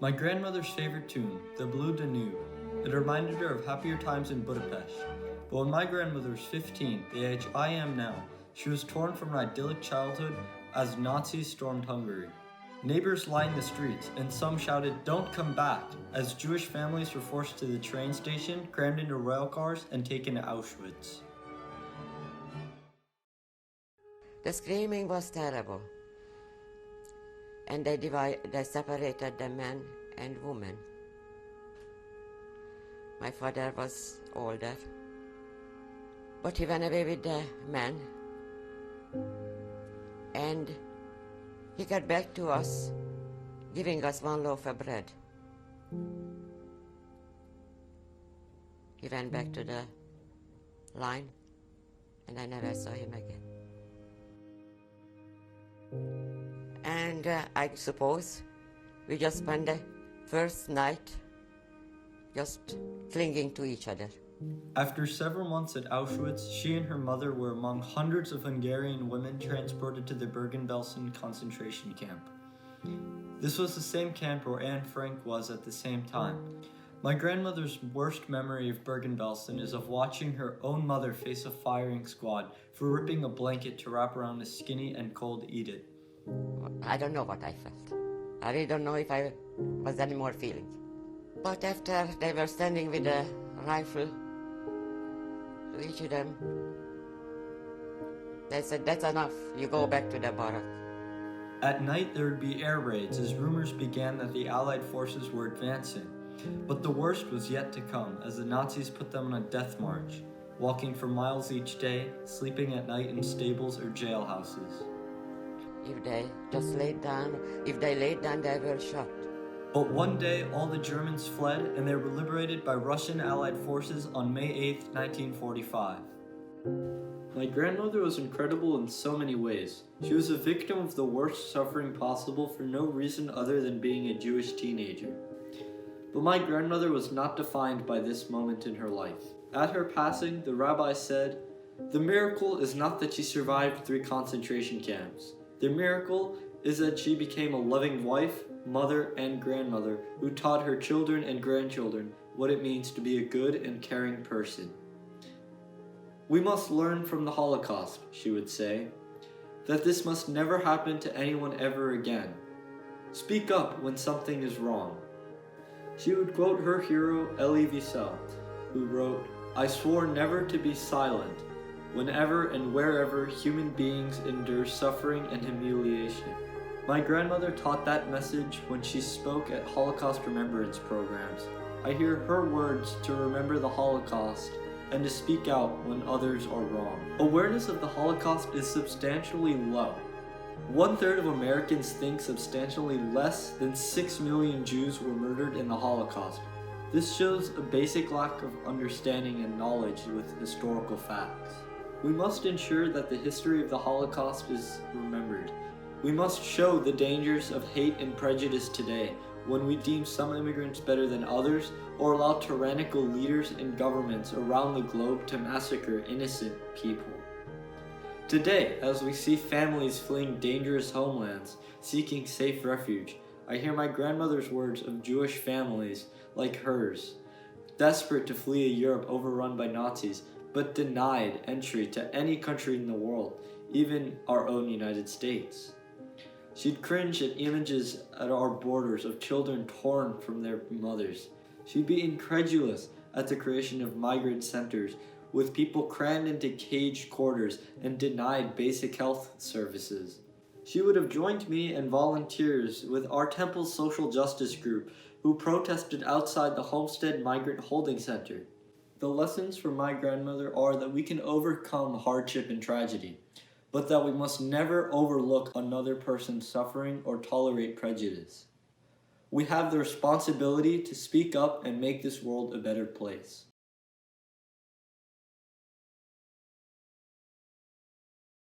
My grandmother's favorite tune, the Blue Danube. It reminded her of happier times in Budapest. But when my grandmother was 15, the age I am now, she was torn from an idyllic childhood as Nazis stormed Hungary. Neighbors lined the streets, and some shouted, "Don't come back," as Jewish families were forced to the train station, crammed into rail cars, and taken to Auschwitz. The screaming was terrible, and they separated the men and women. My father was older, but he went away with the men, and he got back to us, giving us one loaf of bread. He went back to the line, and I never saw him again. And I suppose we just spent the first night just clinging to each other. After several months at Auschwitz, she and her mother were among hundreds of Hungarian women transported to the Bergen-Belsen concentration camp. This was the same camp where Anne Frank was at the same time. My grandmother's worst memory of Bergen-Belsen is of watching her own mother face a firing squad for ripping a blanket to wrap around a skinny and cold Edith. I don't know what I felt. I really don't know if I was any more feeling. But after they were standing with a rifle to each of them, they said, "That's enough, you go back to the barrack." At night there would be air raids as rumors began that the Allied forces were advancing. But the worst was yet to come as the Nazis put them on a death march, walking for miles each day, sleeping at night in stables or jailhouses. If they laid down, they were shot. But one day, all the Germans fled and they were liberated by Russian Allied forces on May 8, 1945. My grandmother was incredible in so many ways. She was a victim of the worst suffering possible for no reason other than being a Jewish teenager. But my grandmother was not defined by this moment in her life. At her passing, the rabbi said, "The miracle is not that she survived 3 concentration camps. The miracle is that she became a loving wife, mother, and grandmother who taught her children and grandchildren what it means to be a good and caring person." "We must learn from the Holocaust," she would say, "that this must never happen to anyone ever again. Speak up when something is wrong." She would quote her hero Elie Wiesel, who wrote, "I swore never to be silent whenever and wherever human beings endure suffering and humiliation." My grandmother taught that message when she spoke at Holocaust remembrance programs. I hear her words to remember the Holocaust and to speak out when others are wrong. Awareness of the Holocaust is substantially low. 1/3 of Americans think substantially less than 6 million Jews were murdered in the Holocaust. This shows a basic lack of understanding and knowledge with historical facts. We must ensure that the history of the Holocaust is remembered. We must show the dangers of hate and prejudice today when we deem some immigrants better than others or allow tyrannical leaders and governments around the globe to massacre innocent people. Today, as we see families fleeing dangerous homelands, seeking safe refuge, I hear my grandmother's words of Jewish families like hers, desperate to flee a Europe overrun by Nazis, but denied entry to any country in the world, even our own United States. She'd cringe at images at our borders of children torn from their mothers. She'd be incredulous at the creation of migrant centers with people crammed into caged quarters and denied basic health services. She would have joined me and volunteers with our Temple's social justice group who protested outside the Homestead Migrant Holding Center. The lessons from my grandmother are that we can overcome hardship and tragedy, but that we must never overlook another person's suffering or tolerate prejudice. We have the responsibility to speak up and make this world a better place.